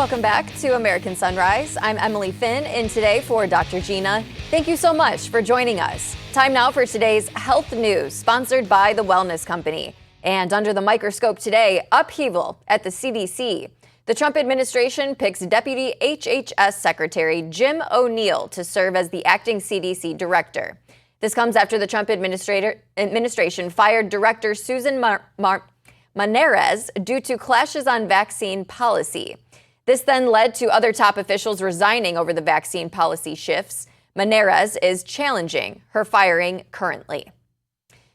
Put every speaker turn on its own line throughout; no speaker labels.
Welcome back to American Sunrise. I'm Emily Finn, in today for Dr. Gina. Thank you so much for joining us. Time now for today's health news, sponsored by the Wellness Company. And under the microscope today, upheaval at the CDC. The Trump administration picks Deputy HHS Secretary Jim O'Neill to serve as the acting CDC director. This comes after the Trump administration fired Director Susan Marc Maneras due to clashes on vaccine policy. This then led to other top officials resigning over the vaccine policy shifts. Maneras is challenging her firing currently.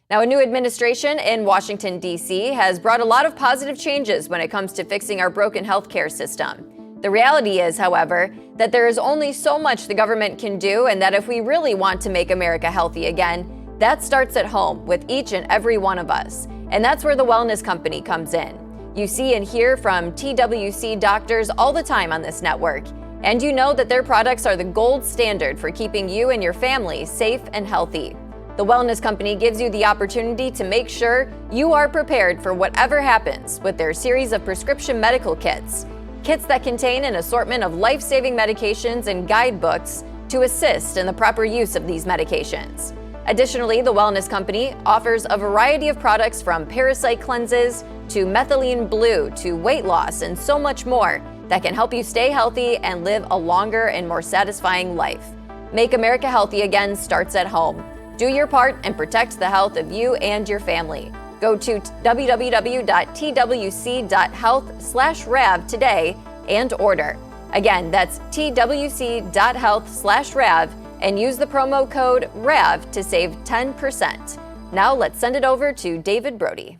Now, a new administration in Washington, D.C. has brought a lot of positive changes when it comes to fixing our broken healthcare system. The reality is, however, that there is only so much the government can do, and that if we really want to make America healthy again, that starts at home with each and every one of us. And that's where the Wellness Company comes in. You see and hear from TWC doctors all the time on this network, and you know that their products are the gold standard for keeping you and your family safe and healthy. The Wellness Company gives you the opportunity to make sure you are prepared for whatever happens with their series of prescription medical kits. Kits that contain an assortment of life-saving medications and guidebooks to assist in the proper use of these medications. Additionally, the Wellness Company offers a variety of products from parasite cleanses to methylene blue to weight loss and so much more that can help you stay healthy and live a longer and more satisfying life. Make America healthy again starts at home. Do your part and protect the health of you and your family. Go to www.twc.health/RAV today and order. Again, that's twc.health/RAV and use the promo code RAV to save 10%. Now let's send it over to David Brody.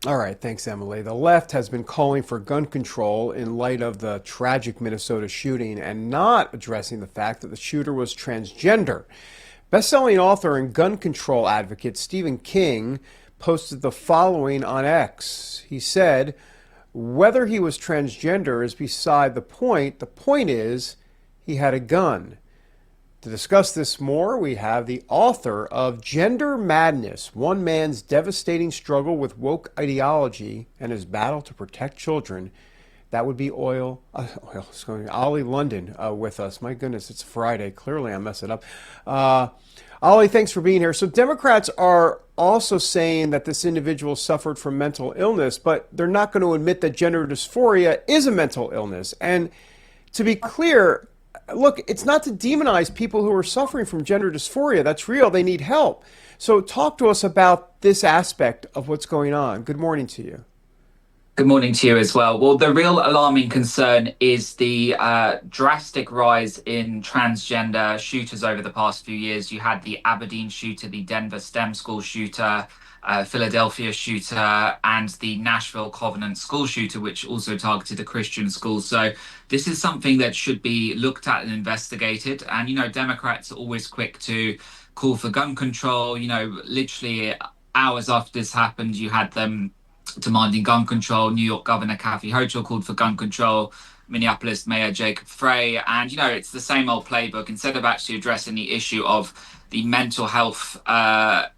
All right, thanks, Emily. The left has been calling for gun control in light of the tragic Minnesota shooting and not addressing the fact that the shooter was transgender. Best-selling author and gun control advocate Stephen King posted the following on X. He said, "Whether he was transgender is beside the point. The point is he had a gun." To discuss this more, we have the author of Gender Madness, One Man's Devastating Struggle with Woke Ideology and His Battle to Protect Children. That would be Oli London with us. My goodness, it's Friday. Clearly, I'm messing up. Oli, thanks for being here. So Democrats are also saying that this individual suffered from mental illness, but they're not going to admit that gender dysphoria is a mental illness. And to be clear, look, it's not to demonize people who are suffering from gender dysphoria. That's real. They need help. So talk to us about this aspect of what's going on. Good morning to you.
Good morning to you as well. Well, the real alarming concern is the drastic rise in transgender shooters over the past few years. You had the Aberdeen shooter, the Denver STEM school shooter, Philadelphia shooter, and the Nashville Covenant school shooter, which also targeted a Christian school. So this is something that should be looked at and investigated. And, you know, Democrats are always quick to call for gun control. You know, literally hours after this happened, you had them demanding gun control. New York Governor Kathy Hochul called for gun control. Minneapolis Mayor Jacob Frey. And, you know, it's the same old playbook. Instead of actually addressing the issue of the mental health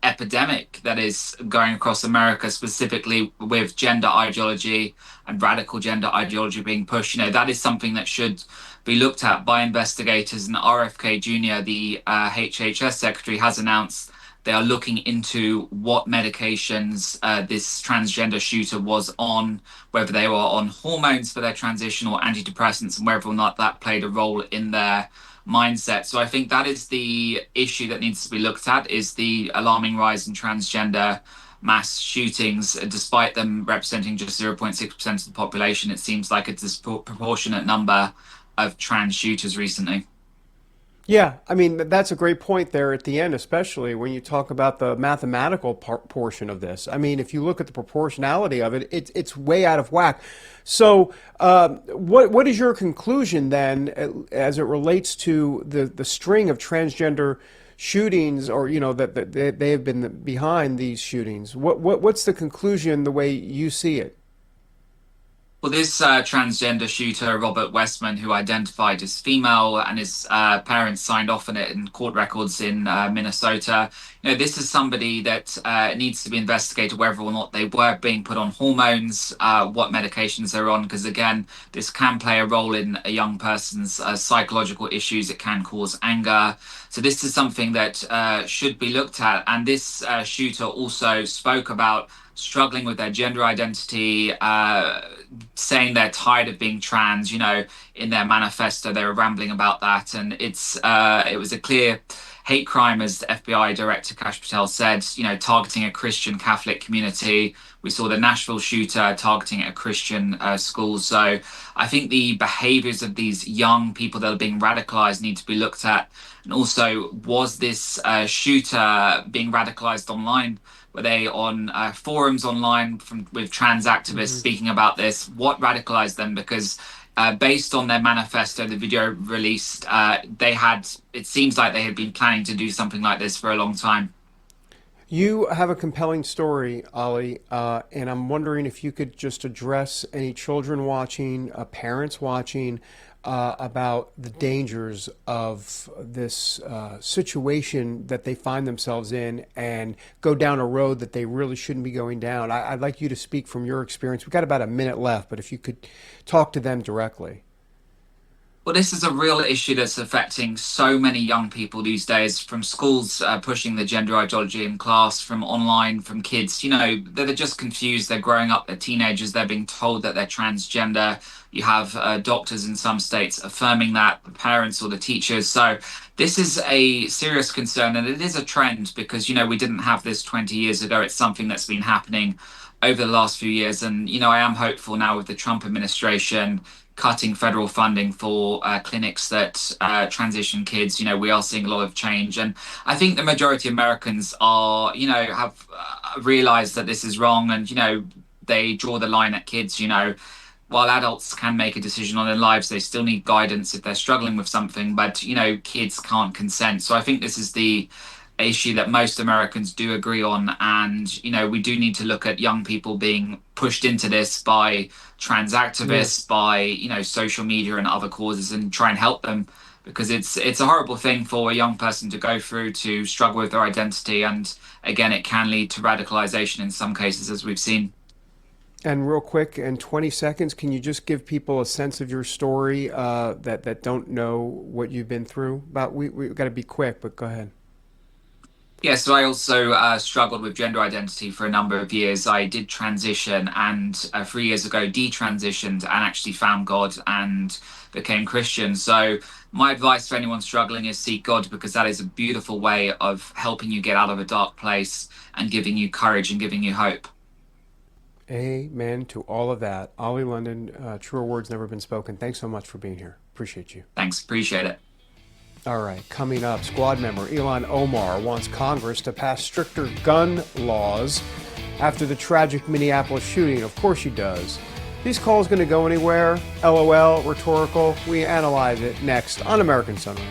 epidemic that is going across America, specifically with gender ideology and radical gender ideology being pushed, you know, that is something that should be looked at by investigators. And RFK Jr., the HHS secretary, has announced they are looking into what medications this transgender shooter was on, whether they were on hormones for their transition or antidepressants, and whether or not that played a role in their mindset. So I think that is the issue that needs to be looked at, is the alarming rise in transgender mass shootings. Despite them representing just 0.6% of the population, it seems like it's a disproportionate number of trans shooters recently.
Yeah, I mean, that's a great point there at the end, especially when you talk about the mathematical portion of this. I mean, if you look at the proportionality of it, it's way out of whack. So what is your conclusion then as it relates to the string of transgender shootings, or, you know, that they have been behind these shootings? What's the conclusion the way you see it?
Well, this transgender shooter, Robert Westman, who identified as female, and his parents signed off on it in court records in Minnesota, This is somebody that needs to be investigated whether or not they were being put on hormones, what medications they're on, because again, this can play a role in a young person's psychological issues. It can cause anger. So this is something that should be looked at. And this shooter also spoke about struggling with their gender identity, saying they're tired of being trans. In their manifesto, they were rambling about that, and it was a clear hate crime, as the FBI Director Kash Patel said, targeting a Christian Catholic community. We saw the Nashville shooter targeting a Christian school. So I think the behaviors of these young people that are being radicalized need to be looked at. And also, was this shooter being radicalized online? Were they on forums online with trans activists speaking about this? What radicalized them? Because based on their manifesto, the video released, it seems like they had been planning to do something like this for a long time.
You have a compelling story, Oli, and I'm wondering if you could just address any children watching, parents watching, about the dangers of this situation that they find themselves in and go down a road that they really shouldn't be going down. I'd like you to speak from your experience. We've got about a minute left, but if you could talk to them directly.
Well, this is a real issue that's affecting so many young people these days, from schools pushing the gender ideology in class, from online, from kids. They're just confused. They're growing up, they're teenagers, they're being told that they're transgender. You have doctors in some states affirming that, the parents or the teachers. So this is a serious concern, and it is a trend because, we didn't have this 20 years ago. It's something that's been happening over the last few years. And, I am hopeful now with the Trump administration cutting federal funding for clinics that transition kids. We are seeing a lot of change. And I think the majority of Americans have realized that this is wrong. And, they draw the line at kids. While adults can make a decision on their lives, they still need guidance if they're struggling with something. But, kids can't consent. So I think this is the issue that most Americans do agree on. And, we do need to look at young people being pushed into this by trans activists, by, social media and other causes, and try and help them, because it's a horrible thing for a young person to go through, to struggle with their identity. And again, it can lead to radicalization in some cases, as we've seen.
And real quick, in 20 seconds, can you just give people a sense of your story that don't know what you've been through? We've got to be quick, but go ahead.
Yeah, so I also struggled with gender identity for a number of years. I did transition, and 3 years ago detransitioned and actually found God and became Christian. So my advice for anyone struggling is seek God, because that is a beautiful way of helping you get out of a dark place and giving you courage and giving you hope.
Amen to all of that. Oli London, truer words never been spoken. Thanks so much for being here. Appreciate you.
Thanks. Appreciate it.
All right, coming up, squad member Ilhan Omar wants Congress to pass stricter gun laws after the tragic Minneapolis shooting. Of course she does. These calls going to go anywhere? LOL, rhetorical. We analyze it next on American Sunrise.